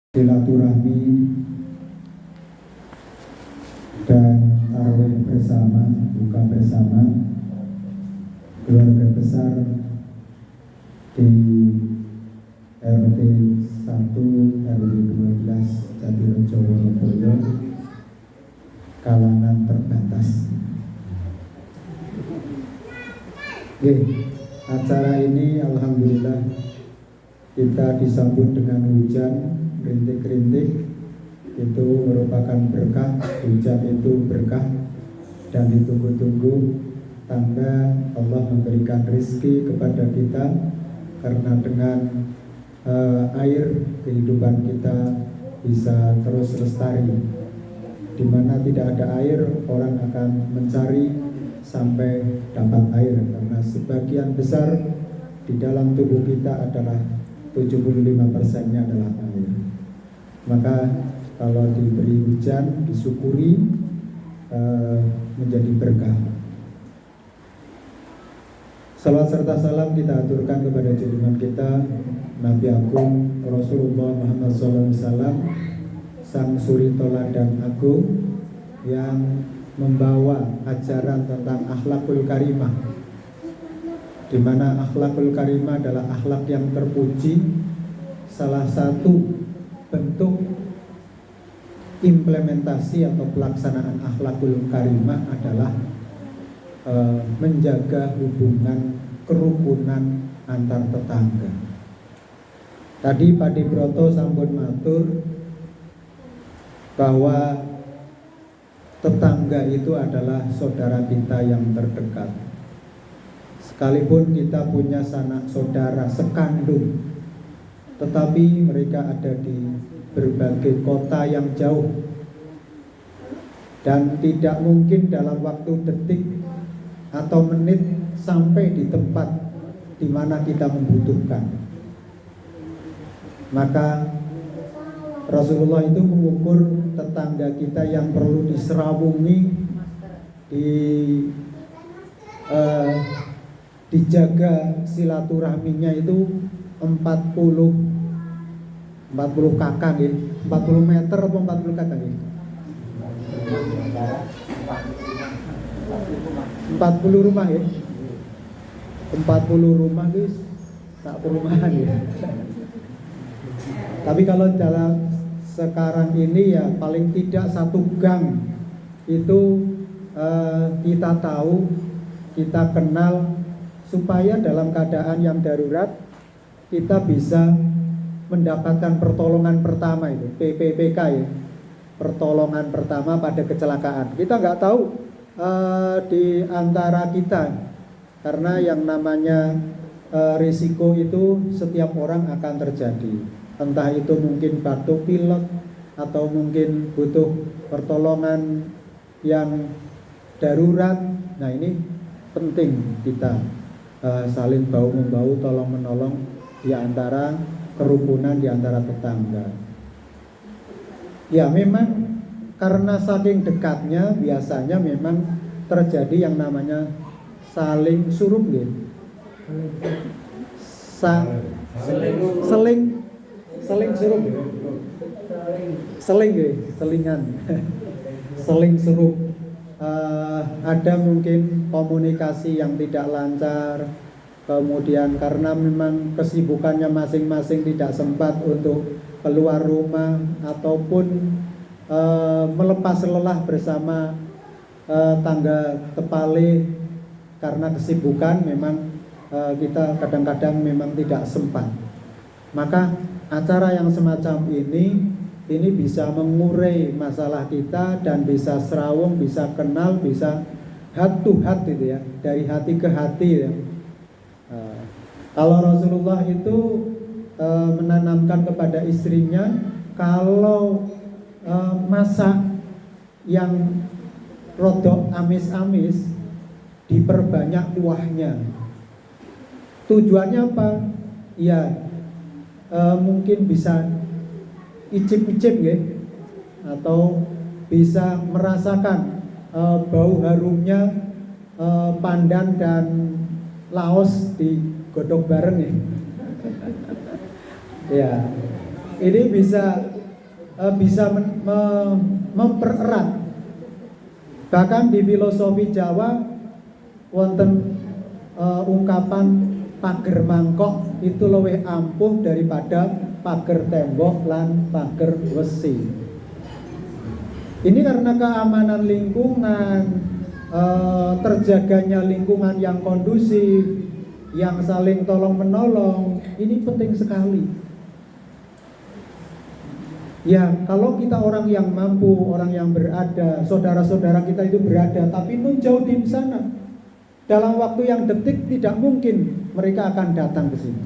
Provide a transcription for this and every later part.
silaturahmi dan tarawih bersama, buka bersama keluarga besar di RT 1 RW 12 Jatirejo Wonoboyo, kalangan terbatas. Oke, acara ini alhamdulillah kita disambut dengan hujan rintik-rintik. Itu merupakan berkah. Hujan itu berkah dan ditunggu-tunggu, tanda Allah memberikan rezeki kepada kita, karena dengan air kehidupan kita bisa terus lestari. Di mana tidak ada air, orang akan mencari sampai dapat air, karena sebagian besar di dalam tubuh kita adalah 75%-nya adalah air. Maka kalau diberi hujan, disyukuri, menjadi berkah. Salawat serta salam kita aturkan kepada junjungan kita Nabi Agung Rasulullah Muhammad SAW, sang suri toladan agung yang membawa ajaran tentang akhlakul karimah, di mana akhlakul karimah adalah akhlak yang terpuji. Salah satu bentuk implementasi atau pelaksanaan akhlakul karimah adalah menjaga hubungan kerukunan antar tetangga. Tadi Pak Dibroto sampun matur bahwa tetangga itu adalah saudara kita yang terdekat. Sekalipun kita punya sanak saudara sekandung, tetapi mereka ada di berbagai kota yang jauh, dan tidak mungkin dalam waktu detik atau menit sampai di tempat di mana kita membutuhkan. Maka Rasulullah itu mengukur tetangga kita yang perlu diserawungi, dijaga silaturahminya itu 40 kakak ya. 40 meter atau 40 kakak ya? 40 rumah ya. 40 rumah guys, tak perumahan ya. Tapi kalau dalam sekarang ini ya paling tidak satu gang itu kita tahu, kita kenal, supaya dalam keadaan yang darurat kita bisa mendapatkan pertolongan pertama, itu PPPK ya, pertolongan pertama pada kecelakaan. Kita nggak tahu di antara kita, karena yang namanya risiko itu setiap orang akan terjadi. Entah itu mungkin batuk pilek, atau mungkin butuh pertolongan yang darurat. Nah ini penting kita saling bahu-membahu, tolong-menolong di antara kerukunan, di antara tetangga. Ya memang karena saking dekatnya biasanya memang terjadi yang namanya saling surup gitu. Seling surup. Seling gitu, selingan. Seling surup. Ada mungkin komunikasi yang tidak lancar, kemudian karena memang kesibukannya masing-masing tidak sempat untuk keluar rumah ataupun melepas lelah bersama tangga tepale, karena kesibukan memang kita kadang-kadang memang tidak sempat. Maka acara yang semacam ini bisa mengurai masalah kita dan bisa serawung, bisa kenal, bisa heart to heart gitu ya, dari hati ke hati ya. Kalau Rasulullah itu menanamkan kepada istrinya, kalau masak yang rodok amis-amis diperbanyak kuahnya. Tujuannya apa? Ya mungkin bisa icip-icip ya, atau bisa merasakan bau harumnya pandan dan laos digodok bareng ya. Ya, ini bisa bisa mempererat. Bahkan di filosofi Jawa wonten ungkapan pager mangkok itu luwih ampuh daripada pager tembok lan pager wesi. Ini karena keamanan lingkungan, terjaganya lingkungan yang kondusif, yang saling tolong menolong, ini penting sekali. Ya, kalau kita orang yang mampu, orang yang berada, saudara-saudara kita itu berada, tapi nun jauh di sana, dalam waktu yang detik tidak mungkin mereka akan datang ke sini.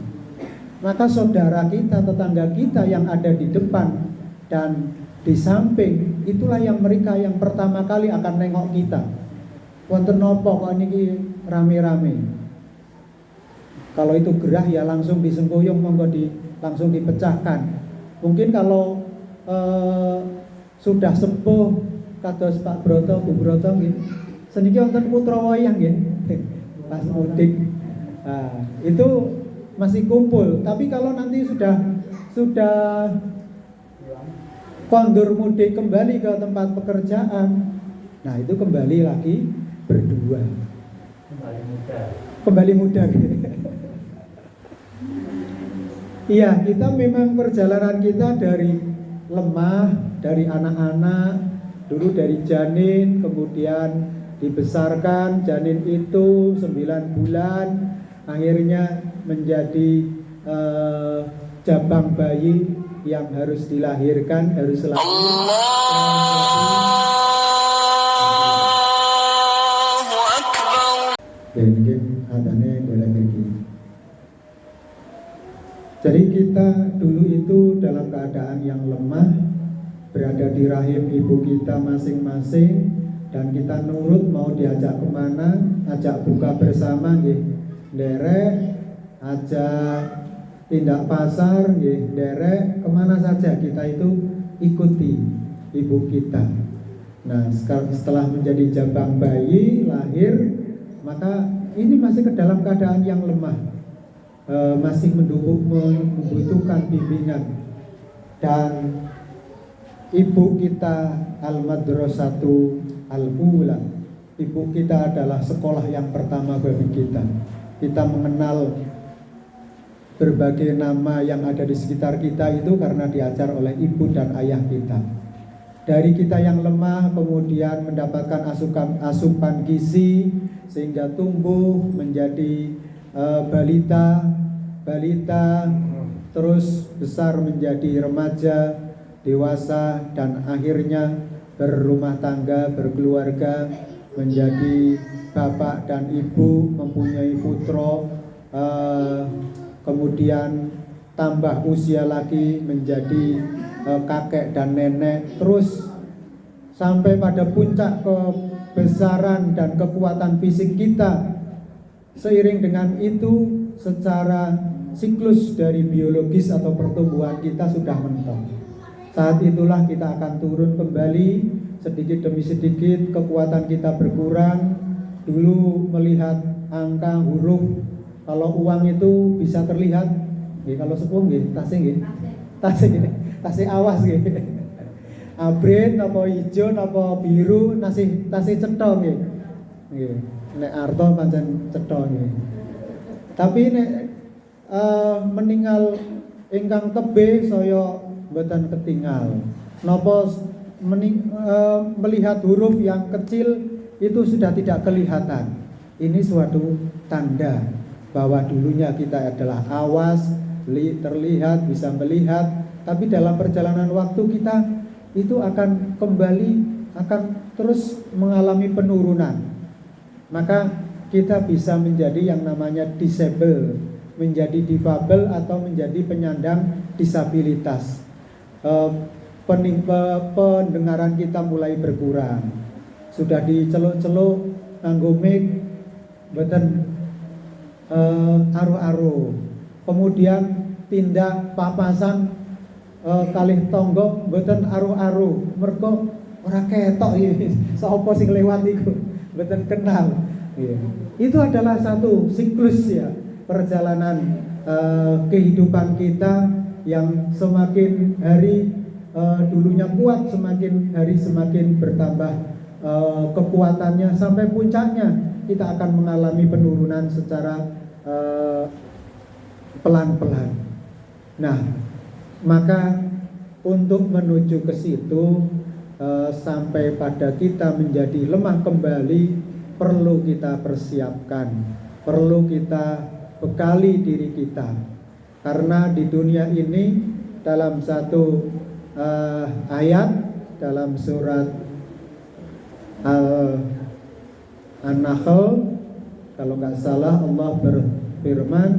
Maka saudara kita, tetangga kita yang ada di depan dan di samping, itulah yang mereka yang pertama kali akan nengok kita. Wonten nopo kok niki rame-rame. Kalau itu gerah ya langsung disengkuyung, monggo langsung dipecahkan. Mungkin kalau sudah sepuh kados Pak Broto, Bu Broto nggih. Seniki wonten putra wayang nggih. Pas mudik. Nah, itu masih kumpul. Tapi kalau nanti sudah kondur mudik kembali ke tempat pekerjaan, nah itu kembali lagi berdua. Kembali muda gitu. Iya, kita memang perjalanan kita dari lemah, dari anak-anak, dulu dari janin, kemudian dibesarkan, janin itu 9 bulan, akhirnya menjadi jabang bayi yang harus dilahirkan, harus lahir. Allahu Akbar. Ya, mungkin adanya boleh pergi. Jadi kita dulu itu dalam keadaan yang lemah, berada di rahim ibu kita masing-masing, dan kita nurut mau diajak kemana, ajak buka bersama, derek, ajak tindak pasar, derek, kemana saja kita itu ikuti ibu kita. Nah, setelah menjadi jabang bayi, lahir, maka ini masih ke dalam keadaan yang lemah, masih membutuhkan bimbingan. Dan ibu kita al-madrasatu al-ula, ibu kita adalah sekolah yang pertama bagi kita. Kita mengenal berbagai nama yang ada di sekitar kita itu karena diajar oleh ibu dan ayah kita. Dari kita yang lemah kemudian mendapatkan asupan gizi sehingga tumbuh menjadi balita, terus besar menjadi remaja, dewasa, dan akhirnya berumah tangga, berkeluarga, menjadi bapak dan ibu, mempunyai putra, kemudian tambah usia lagi menjadi kakek dan nenek, terus sampai pada puncak kebesaran dan kekuatan fisik kita. Seiring dengan itu, secara siklus dari biologis atau pertumbuhan kita sudah mentok. Saat itulah kita akan turun kembali, sedikit demi sedikit kekuatan kita berkurang. Dulu melihat angka, huruf, kalau uang itu bisa terlihat, kalau sepuluh tasih awas abrit, apa hijau, apa biru, tasih cetha nek arto pancen cetha. Tapi nek meninggal ingkang tebih saya mboten ketinggal. Napa melihat huruf yang kecil itu sudah tidak kelihatan. Ini suatu tanda bahwa dulunya kita adalah awas, terlihat, bisa melihat, tapi dalam perjalanan waktu kita itu akan kembali, akan terus mengalami penurunan. Maka kita bisa menjadi yang namanya disable, menjadi difabel atau menjadi penyandang disabilitas. Pendengaran kita mulai berkurang. Sudah diceluk-celuk nganggo mic mboten aru-aru. Kemudian tindak papasan kalih tonggo mboten aru-aru. Mergo ora ketok iki sapa sing lewat iku, mboten kenal. Itu adalah satu siklus ya, perjalanan kehidupan kita yang semakin hari dulunya kuat, semakin hari semakin bertambah kekuatannya, sampai puncaknya kita akan mengalami penurunan secara pelan-pelan. Nah, maka untuk menuju ke situ sampai pada kita menjadi lemah kembali, perlu kita persiapkan, perlu kita bekali diri kita. Karena di dunia ini dalam satu ayat dalam surat An-Nahl, kalau nggak salah, Allah berfirman,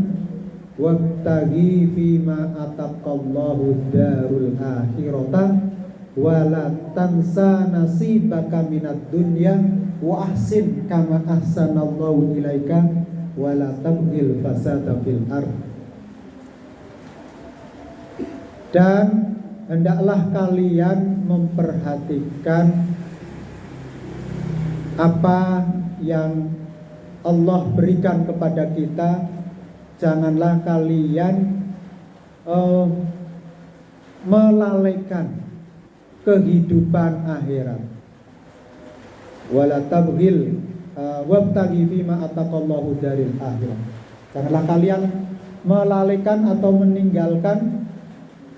wabtaghi fima ataqallahu darul akhirata wala tansa nasibaka minad dunya wa ahsin kama ahsanallahu ilaika wala tabghil fasada fil ard. Dan hendaklah kalian memperhatikan apa yang Allah berikan kepada kita. Janganlah kalian melalaikan kehidupan akhirat. Wala tabghil wabtaghi fima ataqallahu daril akhirat. Janganlah kalian melalaikan atau meninggalkan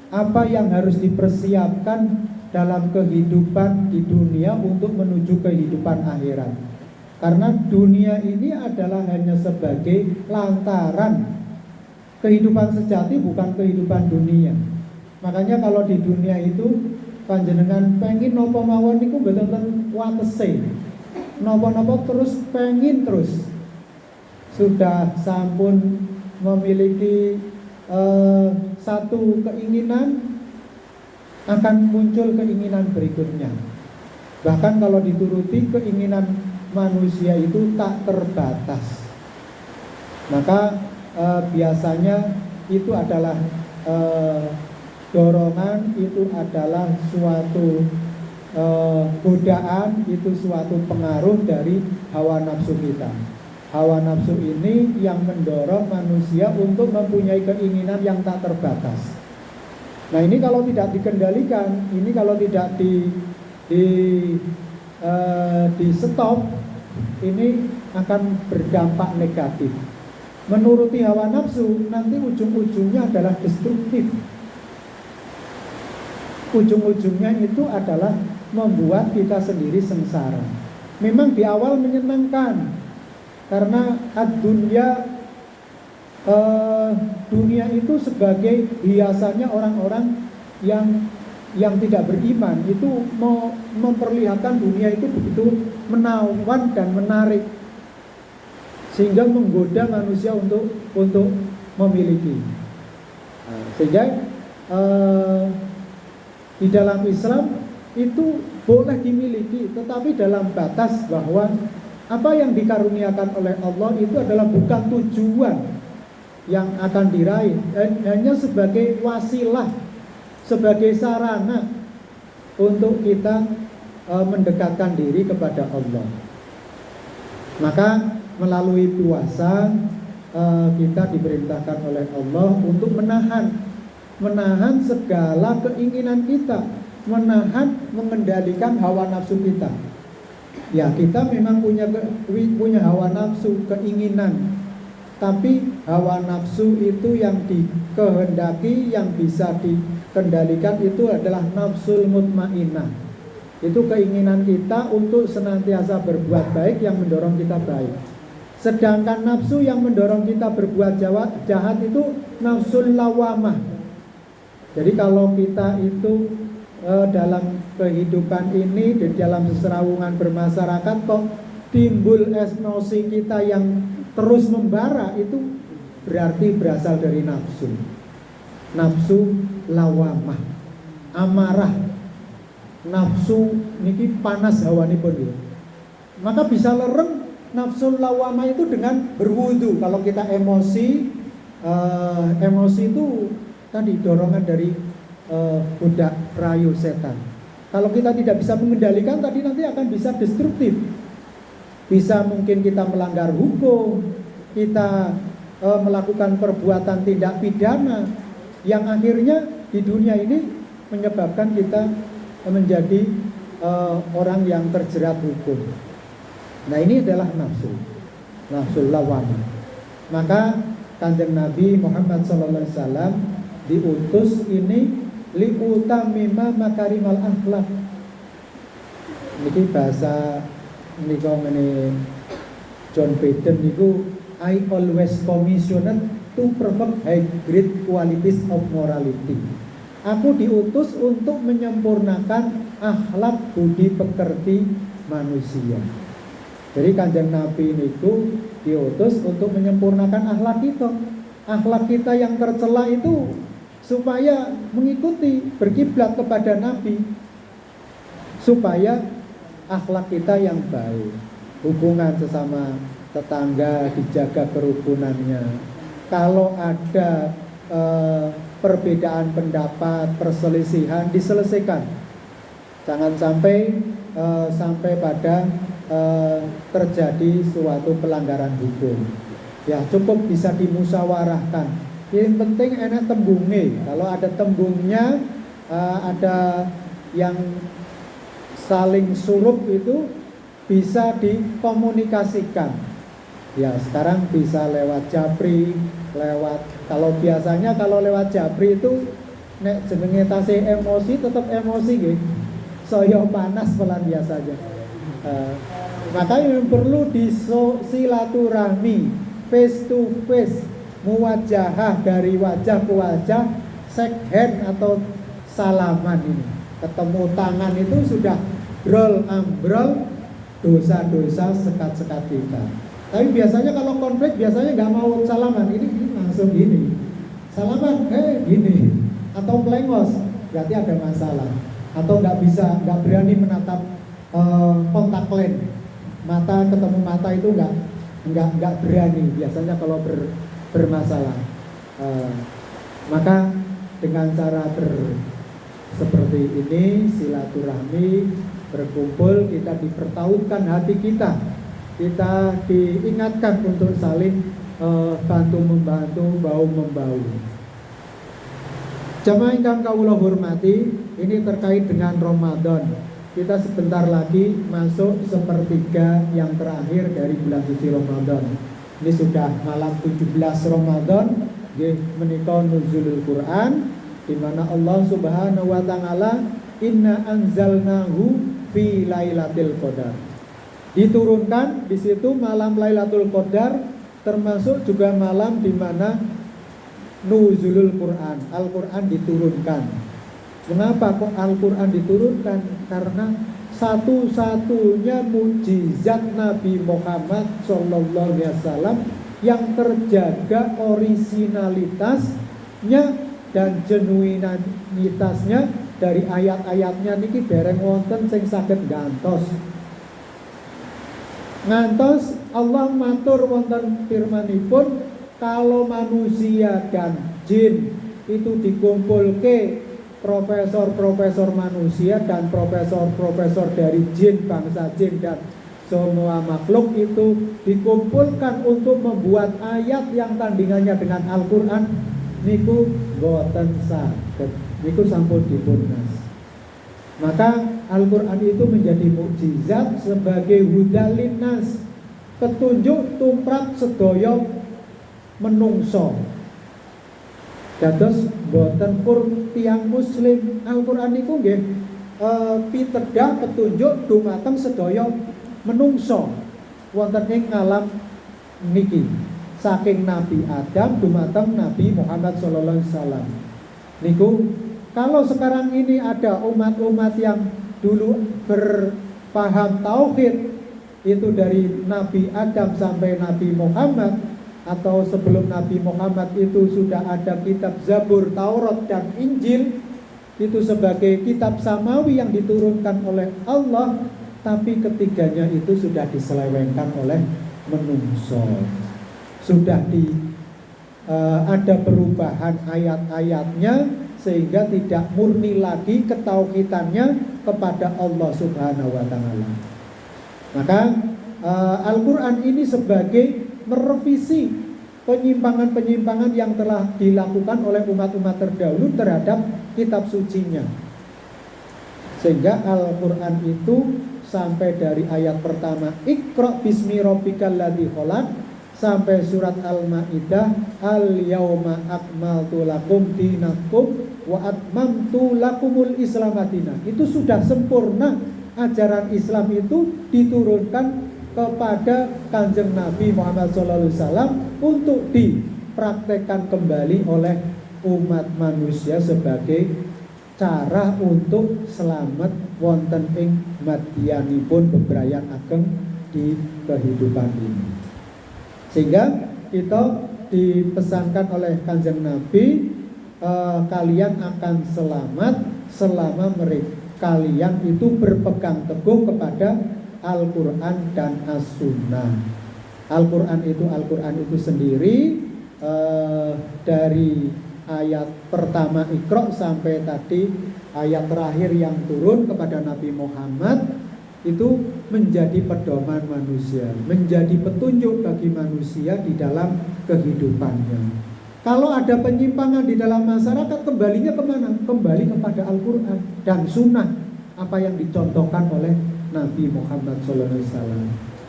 apa yang harus dipersiapkan dalam kehidupan di dunia untuk menuju kehidupan akhirat. Karena dunia ini adalah hanya sebagai lantaran. Kehidupan sejati bukan kehidupan dunia. Makanya kalau di dunia itu panjenengan pengin nopo mawon niku mboten watese. Napa-napa terus pengin terus. Sudah sampun memiliki satu keinginan, akan muncul keinginan berikutnya. Bahkan kalau dituruti, keinginan manusia itu tak terbatas. Maka biasanya itu adalah dorongan, itu adalah suatu godaan, itu suatu pengaruh dari hawa nafsu kita. Hawa nafsu ini yang mendorong manusia untuk mempunyai keinginan yang tak terbatas. Nah, ini kalau tidak dikendalikan, ini kalau tidak di stop, ini akan berdampak negatif. Menuruti hawa nafsu nanti ujung-ujungnya adalah destruktif. Ujung-ujungnya itu adalah membuat kita sendiri sengsara. Memang di awal menyenangkan, karena dunia itu sebagai hiasannya orang-orang yang tidak beriman, itu memperlihatkan dunia itu begitu menawan dan menarik, sehingga menggoda manusia untuk memiliki. Sehingga di dalam Islam itu boleh dimiliki, tetapi dalam batas bahwa apa yang dikaruniakan oleh Allah itu adalah bukan tujuan yang akan diraih, hanya sebagai wasilah, sebagai sarana untuk kita mendekatkan diri kepada Allah. Maka melalui puasa kita diperintahkan oleh Allah untuk menahan segala keinginan kita, mengendalikan hawa nafsu kita. Ya, kita memang punya hawa nafsu, keinginan, tapi hawa nafsu itu yang dikehendaki, yang bisa dikendalikan itu adalah nafsul mutmainnah. Itu keinginan kita untuk senantiasa berbuat baik, yang mendorong kita baik. Sedangkan nafsu yang mendorong kita berbuat jahat itu nafsul lawamah. Jadi kalau kita itu dalam kehidupan ini, di dalam seserawungan bermasyarakat, kok timbul emosi kita yang terus membara, itu berarti berasal dari nafsu. Nafsu lawamah, amarah. Nafsu niki panas hawanipun. Maka bisa lereng nafsu lawamah itu dengan berwudu. Kalau kita emosi itu tadi dorongan dari budak rayu setan. Kalau kita tidak bisa mengendalikan tadi, nanti akan bisa destruktif. Bisa mungkin kita melanggar hukum, kita melakukan perbuatan tindak pidana yang akhirnya di dunia ini menyebabkan kita menjadi orang yang terjerat hukum. Nah, ini adalah nafsu lawana. Maka Kanjeng Nabi Muhammad SAW diutus ini liutamima makarimal akhlak. Niki bahasa niku ngene John Biden niku, I always commissioned to perfect high grade qualities of morality. Aku diutus untuk menyempurnakan akhlak budi pekerti manusia. Jadi Kanjeng Nabi niku diutus untuk menyempurnakan akhlak kita. Akhlak kita yang tercela itu supaya mengikuti, berkiblat kepada Nabi, supaya akhlak kita yang baik, hubungan sesama tetangga dijaga kerukunannya. Kalau ada perbedaan pendapat, perselisihan diselesaikan. Jangan sampai pada terjadi suatu pelanggaran hukum. Ya, cukup bisa dimusyawarahkan. Yang penting enak tembungnya. Kalau ada tembungnya, ada yang saling surup, itu bisa dikomunikasikan. Ya, sekarang bisa lewat japri, kalau biasanya kalau lewat japri itu nek jenenge tasih emosi tetap emosi nggih. Saya panas pelan biasanya. Makanya perlu silaturahmi face to face, muwajahah, dari wajah ke wajah, shake hand atau salaman ini. Ketemu tangan itu sudah brol ambrol, dosa-dosa sekat-sekat kita. Tapi biasanya kalau konflik biasanya nggak mau salaman, ini langsung gini, salaman, gini, atau melengos, berarti ada masalah, atau nggak berani menatap kontak lens, mata ketemu mata itu nggak berani biasanya kalau bermasalah. Maka dengan cara seperti ini, silaturahmi, berkumpul, kita dipertautkan hati kita diingatkan untuk saling bantu membantu, bau membau. Jamaah ingkang kawula hormati, ini terkait dengan Ramadan. Kita sebentar lagi masuk sepertiga yang terakhir dari bulan suci Ramadan. Ini sudah malam 17 Ramadan, menika nuzulul Quran, di mana Allah Subhanahu wa taala inna anzalnahu fi lailatul qadar. Diturunkan di situ malam Lailatul Qadar, termasuk juga malam di mana nuzulul Quran, Al-Quran diturunkan. Mengapa kok Al-Quran diturunkan? Karena satu-satunya mukjizat Nabi Muhammad SAW yang terjaga orisinalitasnya dan genuinitasnya dari ayat-ayatnya niki dereng wonten sing saged ngantos Allah matur wonten firmanipun, kalau manusia dan jin itu dikumpulke, profesor-profesor manusia dan profesor-profesor dari jin, bangsa jin dan semua makhluk itu dikumpulkan untuk membuat ayat yang tandingannya dengan Al-Quran, niku boten saged, niku sampun dipunnas. Maka Al-Quran itu menjadi mukjizat sebagai hudalinas, petunjuk tumrap sedaya menungso. Dados boten pur tiyang muslim, Al-Quran niku nggih pitedah petunjuk dumateng sedaya menungso wonten ing alam niki, saking Nabi Adam dumateng Nabi Muhammad sallallahu alaihi wasallam. Niku kalau sekarang ini ada umat-umat yang dulu berpaham tauhid, itu dari Nabi Adam sampai Nabi Muhammad, atau sebelum Nabi Muhammad itu sudah ada kitab Zabur, Taurat dan Injil, itu sebagai kitab samawi yang diturunkan oleh Allah, tapi ketiganya itu sudah diselewengkan oleh menungso. Sudah ada perubahan ayat-ayatnya sehingga tidak murni lagi ketauhidannya kepada Allah Subhanahu wa taala. Maka Al-Quran ini sebagai merevisi penyimpangan-penyimpangan yang telah dilakukan oleh umat-umat terdahulu terhadap kitab sucinya. Sehingga Al-Quran itu sampai dari ayat pertama Iqra bismi rabbikal ladzi khalaq sampai surat Al-Maidah al-yauma akmaltu lakum dinakum wa atmamtu lakumul islamadina. Itu sudah sempurna. Ajaran Islam itu diturunkan kepada Kanjeng Nabi Muhammad SAW untuk dipraktekkan kembali oleh umat manusia sebagai cara untuk selamat wonten ing madyanipun bebrayan ageng di kehidupan ini. Sehingga kita dipesankan oleh Kanjeng Nabi, kalian akan selamat selama kalian itu berpegang teguh kepada Al-Quran dan As-Sunnah. Al-Quran itu sendiri dari ayat pertama Iqra sampai tadi ayat terakhir yang turun kepada Nabi Muhammad itu menjadi pedoman manusia, menjadi petunjuk bagi manusia di dalam kehidupannya. Kalau ada penyimpangan di dalam masyarakat, kembalinya kemana? Kembali kepada Al-Quran dan Sunnah, apa yang dicontohkan oleh Nabi Muhammad SAW.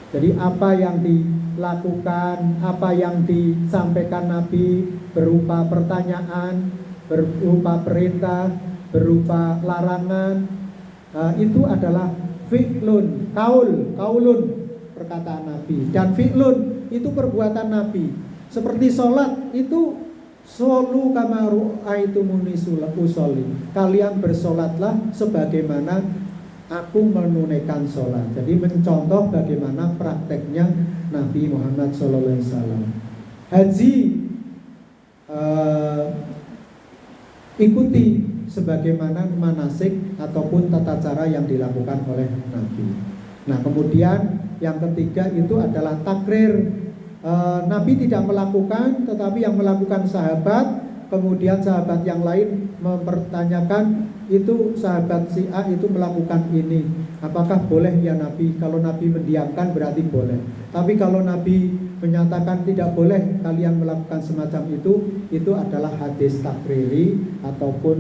Jadi apa yang dilakukan, apa yang disampaikan Nabi berupa pertanyaan, berupa perintah, berupa larangan, itu adalah fi'lun, kaulun, perkataan Nabi. Dan fi'lun, itu perbuatan Nabi. Seperti sholat, itu solu kamaru aitumuni usolli. Kalian bersolatlah sebagaimana aku menunaikan sholat. Jadi mencontoh bagaimana prakteknya Nabi Muhammad SAW. Haji ikuti sebagaimana manasik ataupun tata cara yang dilakukan oleh Nabi. Nah, kemudian yang ketiga itu adalah takrir. Nabi tidak melakukan, tetapi yang melakukan sahabat. Kemudian sahabat yang lain mempertanyakan, itu sahabat si A itu melakukan ini, apakah boleh ya Nabi? Kalau Nabi mendiamkan berarti boleh. Tapi kalau Nabi menyatakan tidak boleh kalian melakukan semacam itu adalah hadis takriri ataupun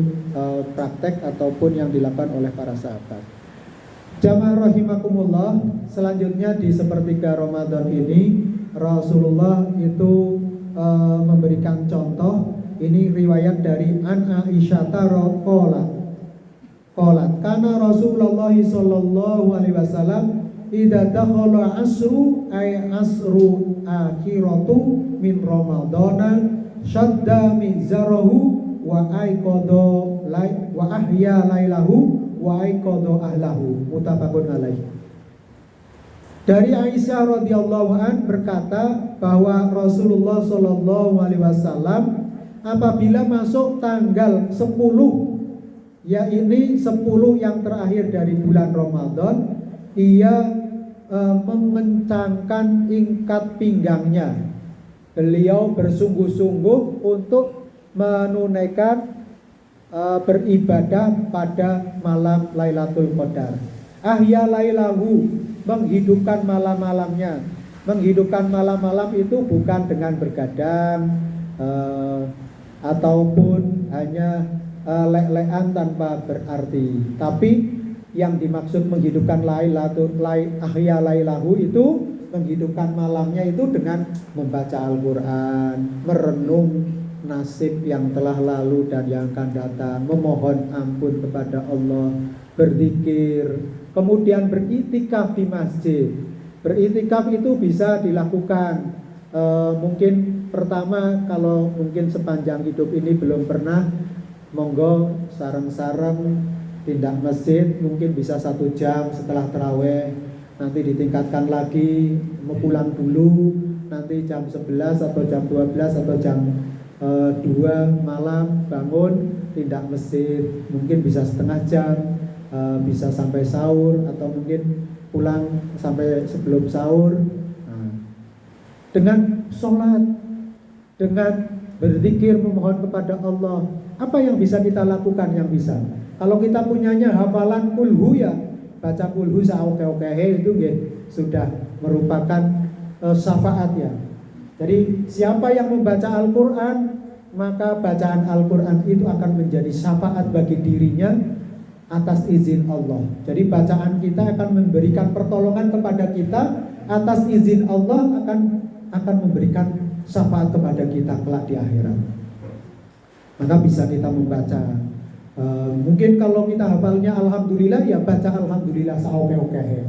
praktek ataupun yang dilakukan oleh para sahabat. Jamaah rahimakumullah, selanjutnya di sepertiga Ramadan ini Rasulullah itu memberikan contoh. Ini riwayat dari An Aisyah qalat kana Rasulullah sallallahu alaihi wasallam idza dakhala asru ay asru akhiratu min ramadana shadda min zarahu wa aiqadha wa ahya lailahu wa aiqadha ahlahu, muttafaqun alaih. Dari Aisyah radhiyallahu an berkata bahwa Rasulullah sallallahu alaihi wasallam apabila masuk tanggal 10, yaitu 10 yang terakhir dari bulan Ramadan, ia mengencangkan ingkat pinggangnya. Beliau bersungguh-sungguh untuk menunaikan beribadah pada malam Lailatul Qadar. Ahya lailahu, menghidupkan malam-malamnya. Menghidupkan malam-malam itu bukan dengan bergadang ataupun hanya lek-lekan tanpa berarti. Tapi yang dimaksud menghidupkan ahya lailahu itu menghidupkan malamnya itu dengan membaca Al-Quran, merenung nasib yang telah lalu dan yang akan datang, memohon ampun kepada Allah, berzikir, kemudian beritikaf di masjid. Beritikaf itu bisa dilakukan mungkin pertama, kalau mungkin sepanjang hidup ini belum pernah, monggo sareng-sareng tindak masjid, mungkin bisa 1 jam setelah taraweh, nanti ditingkatkan lagi, mau pulang dulu, nanti jam 11 atau jam 12 atau jam 2 malam bangun tindak masjid, mungkin bisa setengah jam, bisa sampai sahur, atau mungkin pulang sampai sebelum sahur. Dengan sholat, dengan berzikir, memohon kepada Allah, apa yang bisa kita lakukan? Yang bisa, kalau kita punyanya hafalan kulhu, ya baca kulhu saoke-okehe itu sudah merupakan syafaat ya. Jadi siapa yang membaca Al-Quran, maka bacaan Al-Quran itu akan menjadi syafaat bagi dirinya atas izin Allah. Jadi bacaan kita akan memberikan pertolongan kepada kita, atas izin Allah akan memberikan syafaat kepada kita kelak di akhirat. Maka bisa kita membaca. Mungkin kalau kita hafalnya Alhamdulillah, ya baca Alhamdulillah saoke-oke.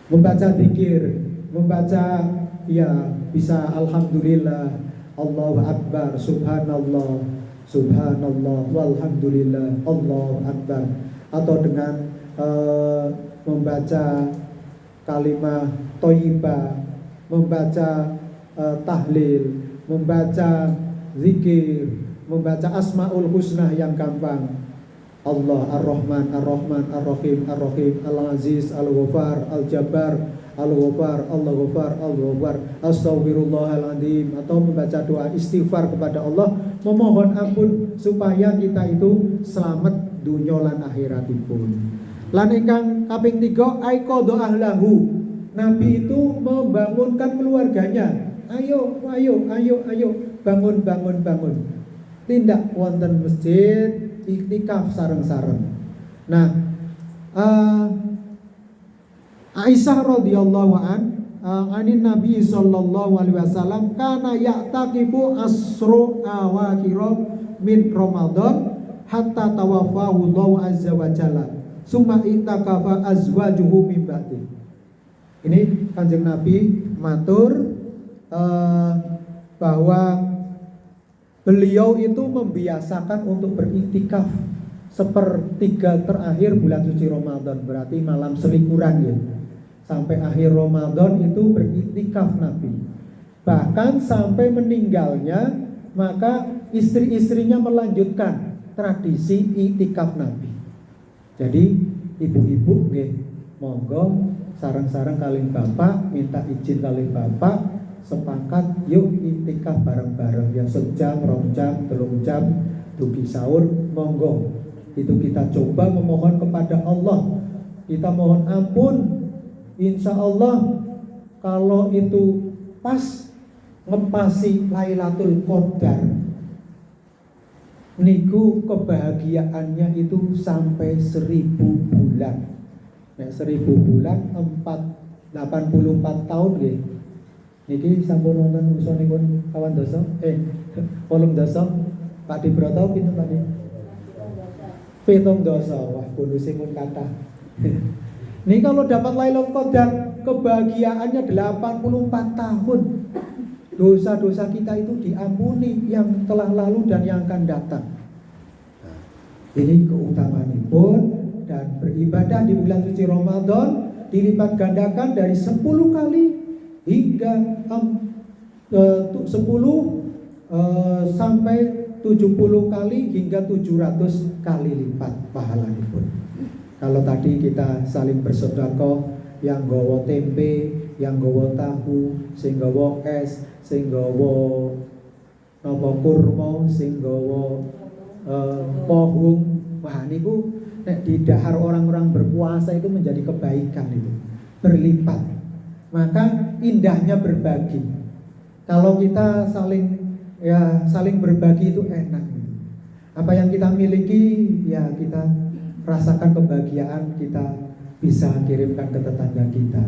Membaca zikir, membaca ya bisa Alhamdulillah, Allahu Akbar, Subhanallah, Subhanallah, Walhamdulillah, Allahu Akbar. Atau dengan membaca kalimah thayyibah, membaca tahlil, membaca zikir, membaca Asmaul Husna yang gampang. Allah Ar-Rahman, Ar-Rahman, Ar-Rahim, Ar-Rahim, Al-Aziz, Al-Ghafar, Al-Jabbar, Al-Ghafar, Al-Ghafar, Al-Ghafar, Astaghfirullahaladzim. Atau membaca doa istighfar kepada Allah, memohon ampun supaya kita itu selamat dunya lan akhiratipun. Lan ingkang kaping 3, aiqadha ahlahu. Nabi itu membangunkan keluarganya. Ayo, bangun. Tindak wonten masjid, iktikaf sareng-sareng. Nah, Aisyah radhiyallahu anin Nabi sallallahu alaihi wasallam kana ya'taqifu asru awakhir min Ramadan hatta tawaffahu Allah azza wa jalla. Summa itakafa azwajuhu min ba'di. Ini Kanjeng Nabi matur bahwa beliau itu membiasakan untuk beriktikaf sepertiga terakhir bulan suci Ramadan, berarti malam selikuran ya. Sampai akhir Ramadan itu beriktikaf Nabi. Bahkan sampai meninggalnya, maka istri-istrinya melanjutkan tradisi iktikaf Nabi. Jadi ibu-ibu nggih, monggo sareng-sareng kalih bapak, minta izin kalih bapak, sepakat yuk iktikaf bareng-bareng ya, sejam, 2 jam, 3 jam, dugi sahur, monggo. Itu kita coba memohon kepada Allah, kita mohon ampun. Insya Allah kalau itu pas ngepasi Lailatul Qadar niku kebahagiaannya itu sampai 1000 bulan. Nah, 1000 bulan 84 tahun nggih. Niki sampun wonten usunipun kawan dosa, 8 dosa. Pak Dibroto pinten Pak? 7 dosa. Wah, bonuse pun kathah. Nih kalau dapat Lailatul Qadar, kebahagiaannya 84 tahun. Dosa-dosa kita itu diampuni, yang telah lalu dan yang akan datang. Nah, ini keutamaan pun, dan beribadah di bulan suci Ramadan dilipat gandakan dari 10 kali hingga 10 sampai 70 kali hingga 700 kali lipat pahalanya pun. Kalau tadi kita saling bersedekah, yang gowo tempe, yang gowo tahu, sing gowo es, sing gowo napa kurma, sing gowo pohung. Wah niku nek di dahar orang-orang berpuasa itu menjadi kebaikan itu, berlipat. Maka indahnya berbagi. Kalau kita saling berbagi itu enak. Apa yang kita miliki ya kita rasakan kebahagiaan, kita bisa kirimkan ke tetangga kita.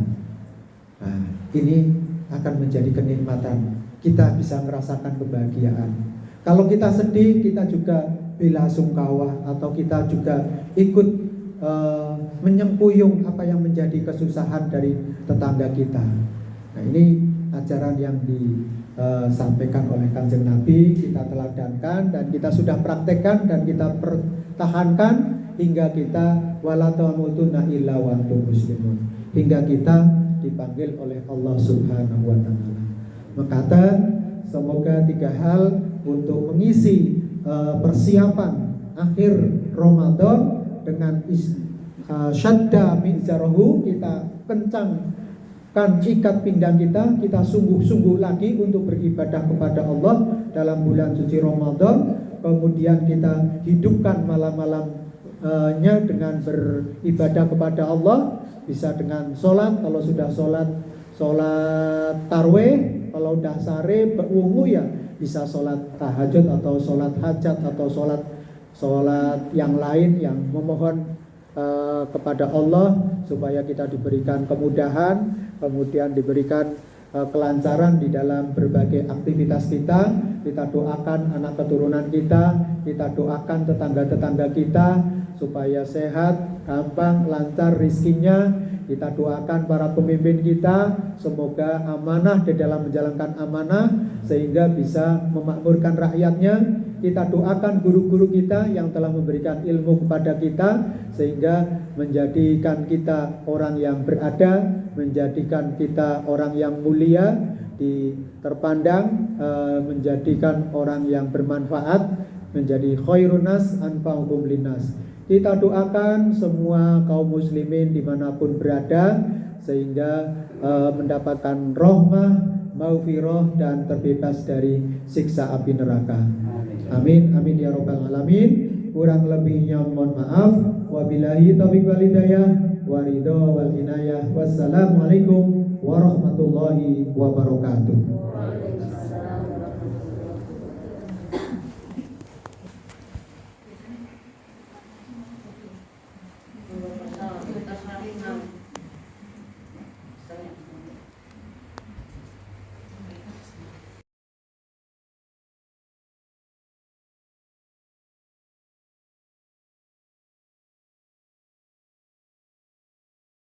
Nah, ini akan menjadi kenikmatan. Kita bisa merasakan kebahagiaan. Kalau kita sedih, kita juga bela sungkawa, atau kita juga ikut menyempuyung apa yang menjadi kesusahan dari tetangga kita. Nah, ini ajaran yang disampaikan oleh Kanjeng Nabi, kita teladankan dan kita sudah praktekkan dan kita pertahankan hingga kita wala tamutunna illa wa antum muslimun, hingga kita dipanggil oleh Allah Subhanahu wa taala. Maka semoga 3 hal untuk mengisi persiapan akhir Ramadan dengan syadda mizarahu, kita kencangkan ikat pinggang kita sungguh-sungguh lagi untuk beribadah kepada Allah dalam bulan suci Ramadan. Kemudian kita hidupkan malam-malamnya dengan beribadah kepada Allah, bisa dengan sholat, kalau sudah sholat sholat tarweh, kalau udah sare wungu ya bisa sholat tahajud atau sholat hajat atau sholat yang lain yang memohon kepada Allah supaya kita diberikan kemudahan, kemudian diberikan kelancaran di dalam berbagai aktivitas kita. Kita doakan anak keturunan kita doakan tetangga-tetangga kita supaya sehat, gampang, lancar rizkinya. Kita doakan para pemimpin kita semoga amanah di dalam menjalankan amanah sehingga bisa memakmurkan rakyatnya. Kita doakan guru-guru kita yang telah memberikan ilmu kepada kita sehingga menjadikan kita orang yang berada, menjadikan kita orang yang mulia, terpandang, menjadikan orang yang bermanfaat, menjadi khairun nas anfa'uhum linnas. Kita doakan semua kaum muslimin dimanapun berada sehingga mendapatkan rahmah, maghfirah dan terbebas dari siksa api neraka. Amin amin ya rabbal alamin. Kurang lebihnya mohon maaf. Wabillahi taufiq wal hidayah wa ridha wal inayah. Wassalamualaikum warahmatullahi wabarakatuh.